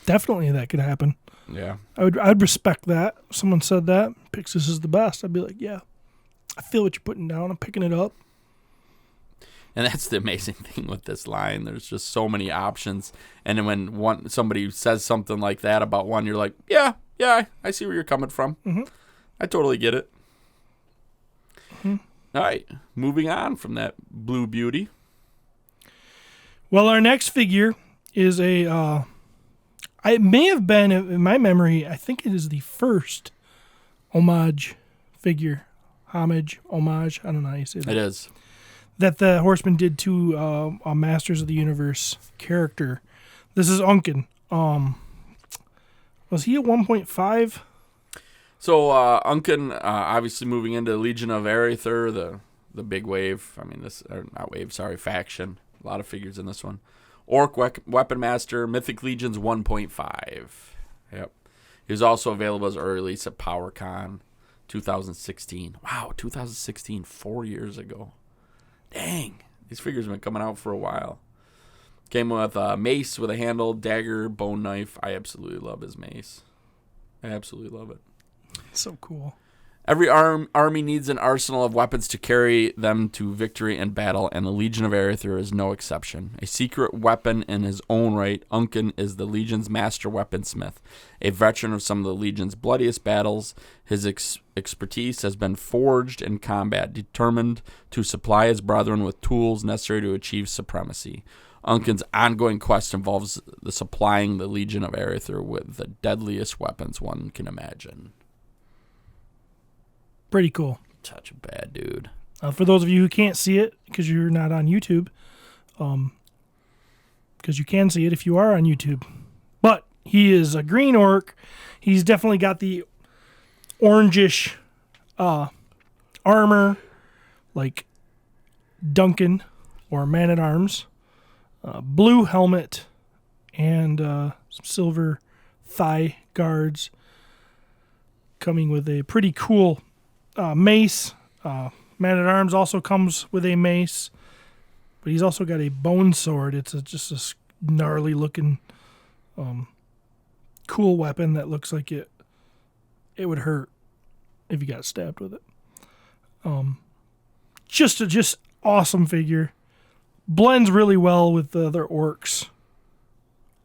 Definitely that could happen. Yeah. I'd respect that. If someone said that, Pixis is the best. I'd be like, yeah, I feel what you're putting down. I'm picking it up. And that's the amazing thing with this line. There's just so many options. And then when somebody says something like that about one, you're like, yeah, I see where you're coming from. Mm-hmm. I totally get it. Mm-hmm. All right, moving on from that blue beauty. Well, our next figure is it may have been, in my memory, I think it is the first homage figure. Homage, I don't know how you say that. It is. That the Horseman did to a Masters of the Universe character. This is Unken. Was he at 1.5? So Unken, obviously moving into Legion of Aether, the big wave. I mean, faction. A lot of figures in this one. Orc Weapon Master, Mythic Legions 1.5. Yep. He was also available as early release at PowerCon 2016. Wow, 2016, 4 years ago. Dang, these figures have been coming out for a while. Came with a mace with a handle, dagger, bone knife. I absolutely love his mace. I absolutely love it. So cool. Every army needs an arsenal of weapons to carry them to victory and battle, and the Legion of Aether is no exception. A secret weapon in his own right, Unken is the Legion's master weaponsmith. A veteran of some of the Legion's bloodiest battles, his expertise has been forged in combat, determined to supply his brethren with tools necessary to achieve supremacy. Unkin's ongoing quest involves the supplying the Legion of Aether with the deadliest weapons one can imagine. Pretty cool. Such a bad dude. For those of you who can't see it because you're not on YouTube, because you can see it if you are on YouTube. But he is a green orc. He's definitely got the orangish armor, like Duncan or Man-at-Arms. Blue helmet and some silver thigh guards. Coming with a pretty cool mace. Man-at-Arms also comes with a mace. But he's also got a bone sword. It's just a gnarly looking cool weapon that looks like it would hurt if you got stabbed with it. Just awesome figure. Blends really well with the other orcs.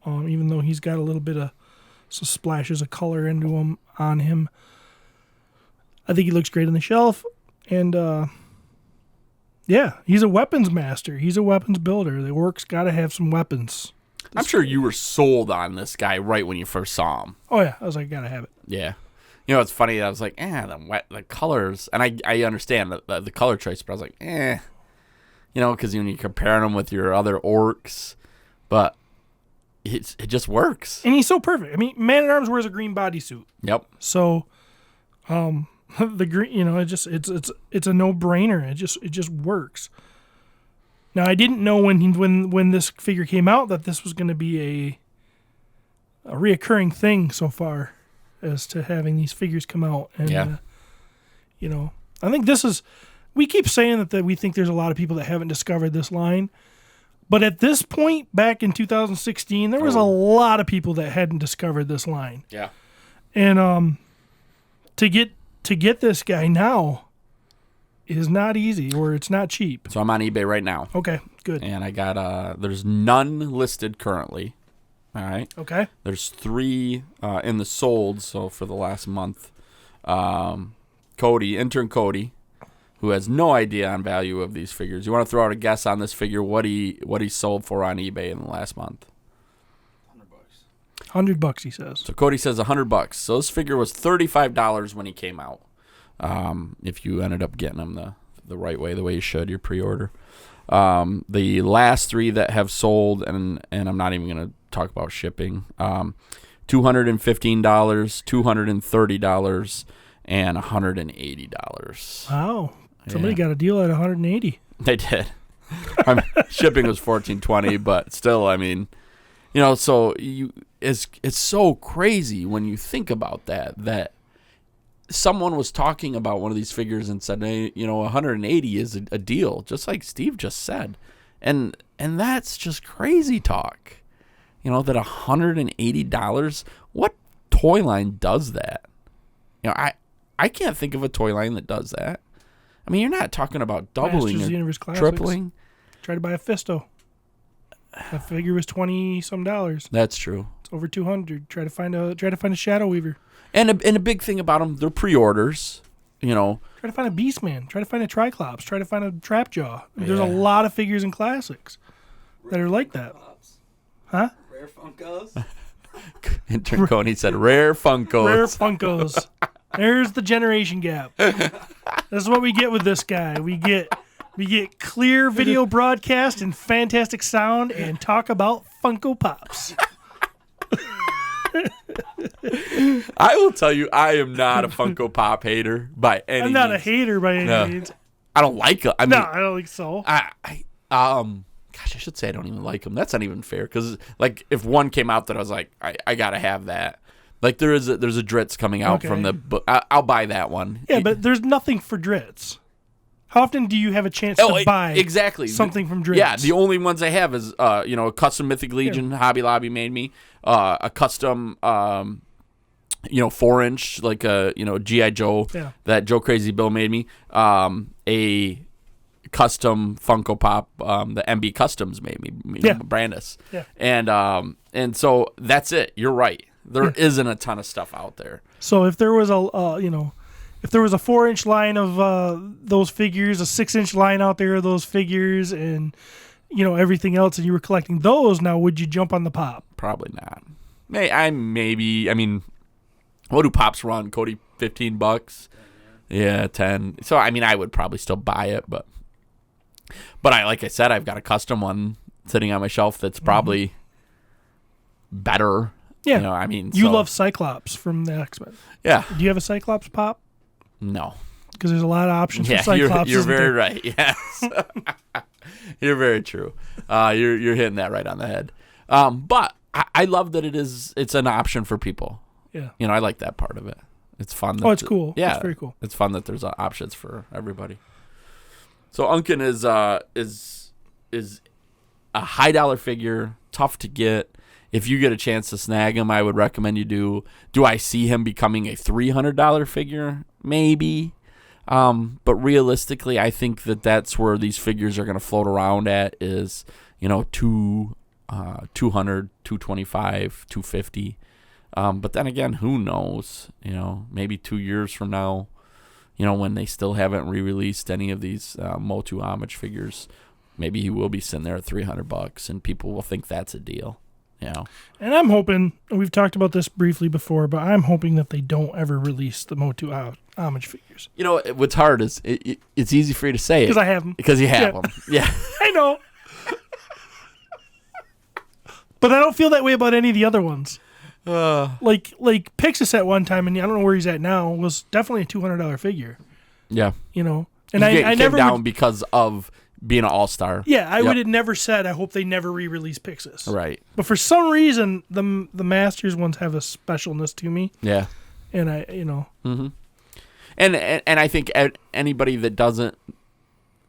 Even though he's got a little bit of some splashes of color on him. I think he looks great on the shelf. And yeah, he's a weapons master. He's a weapons builder. The orcs got to have some weapons. I'm sure you were sold on this guy right when you first saw him. Oh yeah, I was like, gotta have it. Yeah. You know, it's funny. I was like, the colors. And I understand the color choice, but I was like, You know, because when you're comparing them with your other orcs. But it just works. And he's so perfect. I mean, Man-at-Arms wears a green bodysuit. Yep. So, the green, you know, it's a no-brainer. It just works. Now, I didn't know when this figure came out that this was going to be a reoccurring thing so far as to having these figures come out. And, you know, I think we keep saying that we think there's a lot of people that haven't discovered this line. But at this point, back in 2016, there was a lot of people that hadn't discovered this line. Yeah. And to get this guy now is not easy, or it's not cheap. So I'm on eBay right now. Okay, good. And I got there's none listed currently. All right. Okay. There's 3 in the sold. So for the last month, intern Cody, who has no idea on value of these figures. You want to throw out a guess on this figure? What he sold for on eBay in the last month? $100, he says. So Cody says $100. So this figure was $35 when he came out. If you ended up getting him the right way, the way you should, your pre-order. The last 3 that have sold, and I'm not even going to talk about shipping. $215, $230, and $180. Wow. Somebody got a deal at $180. They did. Shipping was $14.20, but still, I mean, you know, so it's so crazy when you think about that someone was talking about one of these figures and said, hey, you know, 180 is a deal, just like Steve just said, and that's just crazy talk. You know, that $180. What toy line does that? You know, I can't think of a toy line that does that. I mean, you're not talking about doubling or tripling. Try to buy a Fisto. That figure was $20-some. That's true. It's over $200. Try to find a Shadow Weaver. And a big thing about them, they're pre-orders. You know. Try to find a Beastman. Try to find a Triclops. Try to find a Trapjaw. There's a lot of figures in classics that are like that. Huh? Rare Funkos. Intern Coney said rare Funkos. Rare Funkos. There's the generation gap. This is what we get with this guy. We get clear video broadcast and fantastic sound and talk about Funko Pops. I will tell you, I am not a Funko Pop hater by any means. I'm not a hater by any means. I don't like them. I don't think so. Gosh, I should say I don't even like them. That's not even fair, because like if one came out that I was like, I gotta have that. Like there's a Dritz coming out from the book. I'll buy that one. Yeah, but there's nothing for Dritz. How often do you have a chance to buy something from Dritz? Yeah, the only ones I have is a custom Mythic Legion Hobby Lobby made me, a custom 4-inch like a G.I. Joe that Joe Crazy Bill made me, a custom Funko Pop the MB Customs made me, Brandis. Yeah. And so that's it. You're right. There isn't a ton of stuff out there. So if there was if there was a 4-inch line of those figures, a 6-inch line out there of those figures, and everything else and you were collecting those, now would you jump on the pop? Probably not. I mean, what do pops run, Cody? $15? Yeah, 10. So I would probably still buy it, but like I said, I've got a custom one sitting on my shelf that's probably better. Yeah. You love Cyclops from the X-Men. Yeah. Do you have a Cyclops pop? No. Because there's a lot of options for Cyclops. You're very right. Yes. You're very true. You're hitting that right on the head. But I love that it's an option for people. Yeah. I like that part of it. It's fun. It's cool. Yeah. It's very cool. It's fun that there's options for everybody. So Unkin is a high dollar figure, tough to get. If you get a chance to snag him, I would recommend you do. Do I see him becoming a $300 figure? Maybe. But realistically, I think that's where these figures are going to float around at is, 200, 225, 250. But then again, who knows? Maybe 2 years from now, when they still haven't re-released any of these Motu homage figures, maybe he will be sitting there at $300 and people will think that's a deal. And I'm hoping, we've talked about this briefly before, but I'm hoping that they don't ever release the Motu homage figures. What's hard is it's easy for you to say it. Because I have them. Because you have them. Yeah. I know. But I don't feel that way about any of the other ones. Like Pixis at one time, and I don't know where he's at now, was definitely a $200 figure. Yeah. And I I came never down because of being an all-star. Yeah, I would have never said I hope they never re-release Pixis. Right. But for some reason, the Masters ones have a specialness to me. Yeah. And Mm-hmm. And I think anybody that doesn't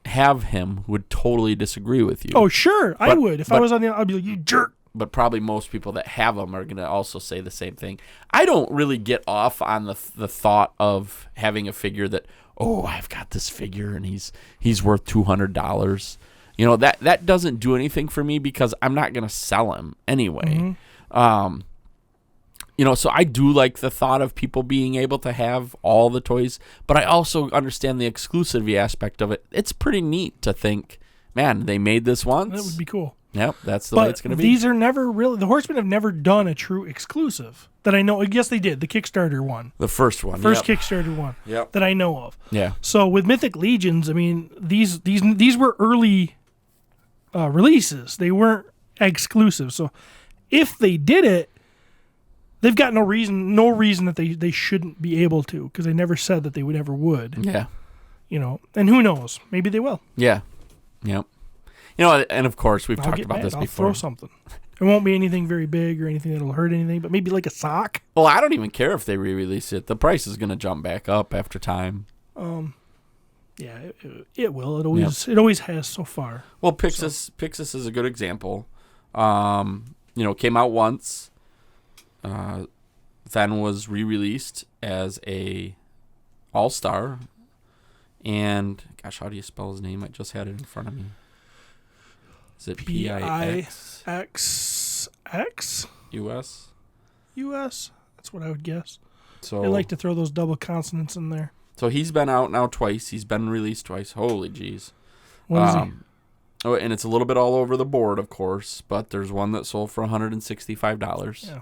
have him would totally disagree with you. Oh, sure. I would. If I was on the, I'd be like, you jerk. But probably most people that have them are going to also say the same thing. I don't really get off on the thought of having a figure that, I've got this figure and he's worth $200. That doesn't do anything for me because I'm not going to sell him anyway. Mm-hmm. So I do like the thought of people being able to have all the toys, but I also understand the exclusivity aspect of it. It's pretty neat to think, man, they made this once. That would be cool. Yep, that's the way it's going to be. These are never really, the Horsemen have never done a true exclusive that I know. Yes, they did. The Kickstarter one. The first one. Kickstarter one. Yep. That I know of. Yeah. So with Mythic Legions, these were early releases. They weren't exclusive. So if they did it, they've got no reason that they shouldn't be able to, because they never said that they would ever would. Yeah. And who knows? Maybe they will. Yeah. Yep. And of course, we've talked about this I'll before. throw something. It won't be anything very big or anything that'll hurt anything, but maybe like a sock. Well, I don't even care if they re-release it. The price is going to jump back up after time. Yeah, it will. It always has so far. Well, Pixis is a good example. Came out once, then was re-released as a all-star, and gosh, how do you spell his name? I just had it in front of me. Is it Pix? X? US? US? That's what I would guess. So They like to throw those double consonants in there. So he's been out now twice. He's been released twice. Holy jeez. What is he? Oh, and it's a little bit all over the board, of course, but there's one that sold for $165. Yeah.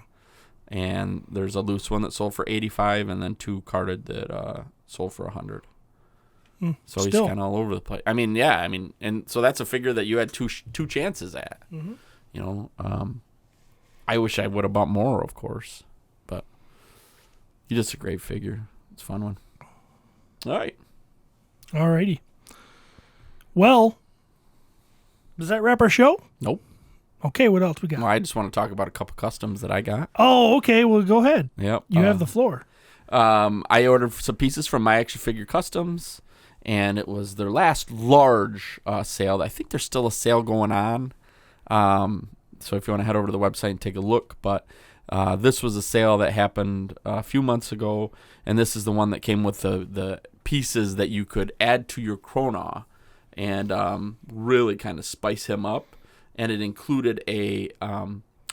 And there's a loose one that sold for $85, and then two carded that sold for $100. So he's kind of all over the place. And so that's a figure that you had two chances at. Mm-hmm. I wish I would have bought more, of course, but he's just a great figure. It's a fun one. All right. Alrighty. Well, does that wrap our show? Nope. Okay, what else we got? Well, I just want to talk about a couple customs that I got. Oh, okay. Well, go ahead. Yep. You have the floor. I ordered some pieces from My Action Figure Customs, and it was their last large sale. I think there's still a sale going on. So if you want to head over to the website and take a look. But this was a sale that happened a few months ago, and this is the one that came with the pieces that you could add to your Chronaw and really kind of spice him up. And it included a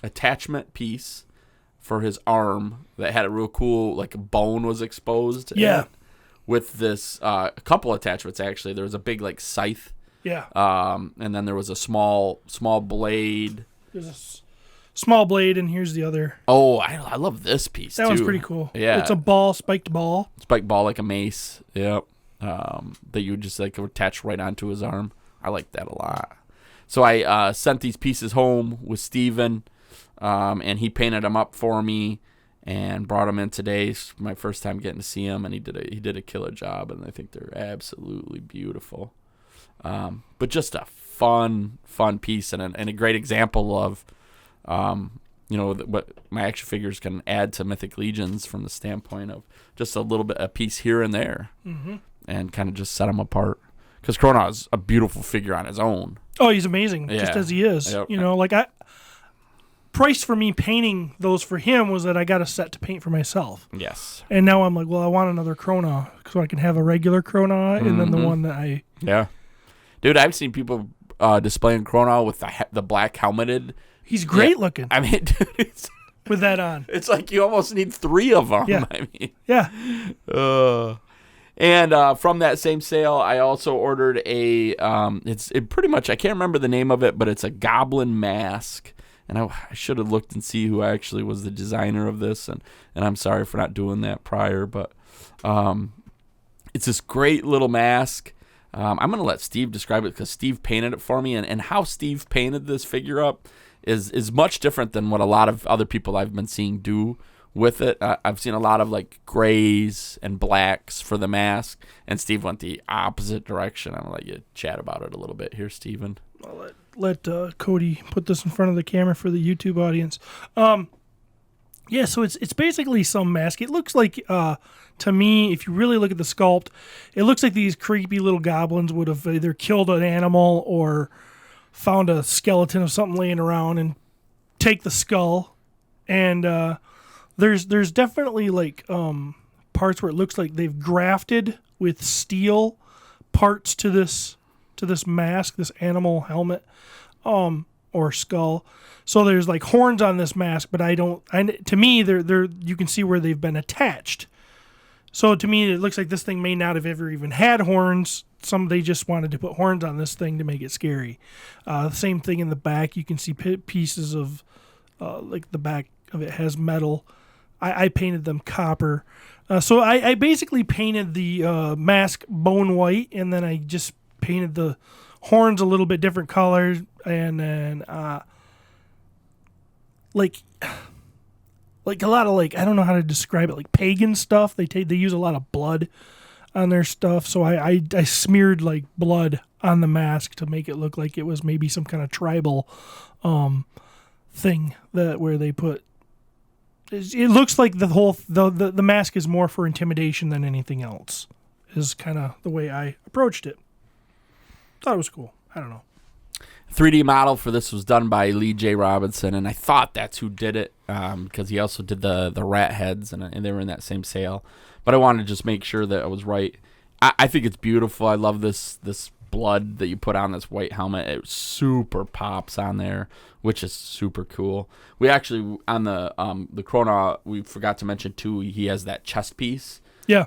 attachment piece for his arm that had a real cool, like a bone was exposed. Yeah. With this, a couple attachments actually. There was a big like scythe Yeah. And then there was a small blade. There's a small blade, and here's the other. Oh, I love this piece, That too. one's pretty cool. Yeah. It's a ball, spiked ball. Spiked ball like a mace. Yep. That you would just like attach right onto his arm. I like that a lot. So I sent these pieces home with Steven, and he painted them up for me and brought them in today. It's my first time getting to see him, and he did a killer job, and I think they're absolutely beautiful. But just a fun piece and a great example of, what my action figures can add to Mythic Legions from the standpoint of just a piece here and there, and kind of just set them apart. Because Chrono is a beautiful figure on his own. Oh, he's amazing, Yeah. just as he is. Yep. Price for me painting those for him was that I got a set to paint for myself. Yes. And now I'm like, well, I want another Chrono so I can have a regular Chrono and then the one that I... Yeah. Dude, I've seen people displaying Chrono with the black helmeted. He's great looking I mean, dude, with that on. it's like you almost need 3 of them. Yeah. I mean, Yeah. And from that same sale, I also ordered it pretty much, I can't remember the name of it, but it's a goblin mask. And I should have looked and see who actually was the designer of this. And I'm sorry for not doing that prior, but it's this great little mask. I'm going to let Steve describe it because Steve painted it for me. And how Steve painted this figure up is much different than what a lot of other people I've been seeing do with it. I've seen a lot of like grays and blacks for the mask, and Steve went the opposite direction. I'm going to let you chat about it a little bit here, Steven. I'll let Cody put this in front of the camera for the YouTube audience. Yeah, so it's basically some mask. It looks like, to me, if you really look at the sculpt, it looks like these creepy little goblins would have either killed an animal or found a skeleton of something laying around and take the skull. And there's definitely like parts where it looks like they've grafted with steel parts to this mask, this animal helmet, or skull. So there's like horns on this mask, but to me, they're you can see where they've been attached. So to me, it looks like this thing may not have ever even had horns. They just wanted to put horns on this thing to make it scary. The same thing in the back. You can see pieces of, like the back of it has metal. I painted them copper. So I basically painted the mask bone white, and then I just painted the horns a little bit different colors, and then like a lot of I don't know how to describe it, like pagan stuff. They use a lot of blood on their stuff, so I smeared like blood on the mask to make it look like it was maybe some kind of tribal thing where they put. It looks like the mask is more for intimidation than anything else. Is kind of the way I approached it. Thought it was cool. I don't know. 3D model for this was done by Lee J. Robinson, and I thought that's who did it because he also did the rat heads, and they were in that same sale. But I wanted to just make sure that I was right. I think it's beautiful. I love this blood that you put on this white helmet. It super pops on there, which is super cool. We actually, on the Chrono, we forgot to mention, too, he has that chest piece. Yeah.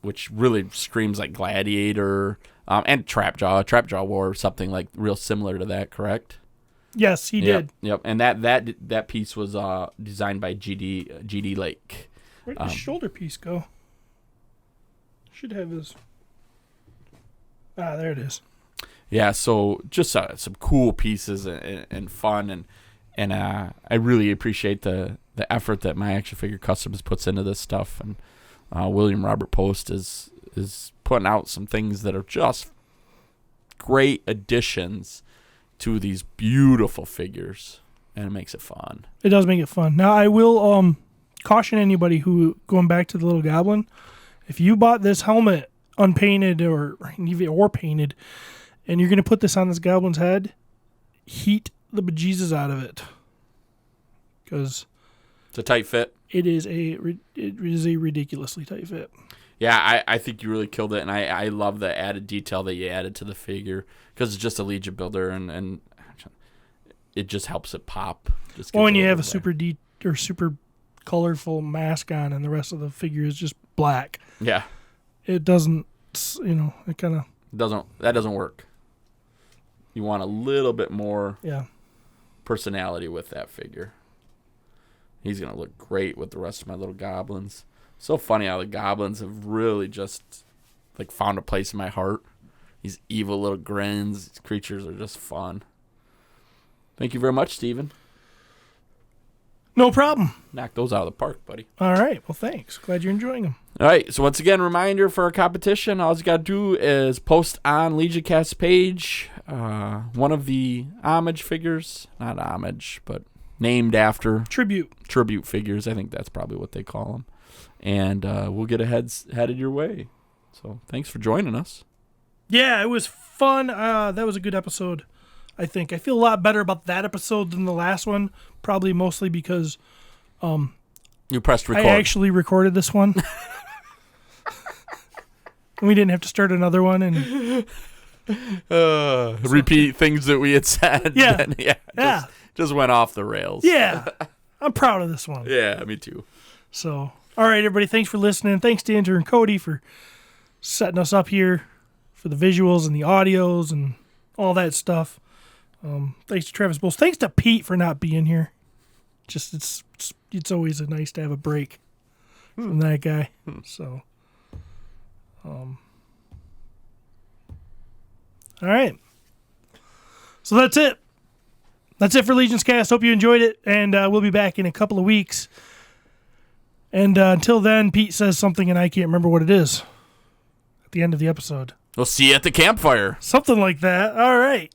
Which really screams like Gladiator and Trapjaw. Trapjaw wore something like real similar to that, correct? Yes, he did. Yep. And that piece was designed by GD Lake. Where did the shoulder piece go? Should have his. There it is. Yeah, so just some cool pieces and fun, and I really appreciate the effort that My Action Figure Customs puts into this stuff, and William Robert Post is putting out some things that are just great additions to these beautiful figures, and it makes it fun. It does make it fun. Now, I will caution anybody who, going back to the little goblin, if you bought this helmet unpainted or painted, and you're going to put this on this goblin's head, heat the bejesus out of it. Because it's a tight fit. It is a ridiculously tight fit. Yeah, I think you really killed it, and I love the added detail that you added to the figure because it's just a Legion builder, and it just helps it pop. When you have a super colorful mask on, and the rest of the figure is just black. Yeah, it doesn't. It kind of doesn't. That doesn't work. You want a little bit more Yeah. personality with that figure. He's going to look great with the rest of my little goblins. So funny how the goblins have really just like found a place in my heart. These evil little grins. These creatures are just fun. Thank you very much, Steven. No problem. Knock those out of the park, buddy. All right. Well, thanks. Glad you're enjoying them. All right. So once again, reminder for our competition. All you got to do is post on LegionCast page one of the homage figures. Not homage, but named after. Tribute Figures. I think that's probably what they call them. And we'll get headed your way. So thanks for joining us. Yeah, it was fun. That was a good episode, I think. I feel a lot better about that episode than the last one, probably mostly because you pressed record. I actually recorded this one. And we didn't have to start another one. And repeat things that we had said. Yeah. Just went off the rails. Yeah, I'm proud of this one. Yeah, me too. So, all right, everybody, thanks for listening. Thanks to Andrew and Cody for setting us up here for the visuals and the audios and all that stuff. Thanks to Travis Bowles. Thanks to Pete for not being here. Just it's always nice to have a break from that guy. So, all right. So that's it. That's it for LegionsCast. Hope you enjoyed it, and we'll be back in a couple of weeks. And until then, Pete says something, and I can't remember what it is at the end of the episode. We'll see you at the campfire. Something like that. All right.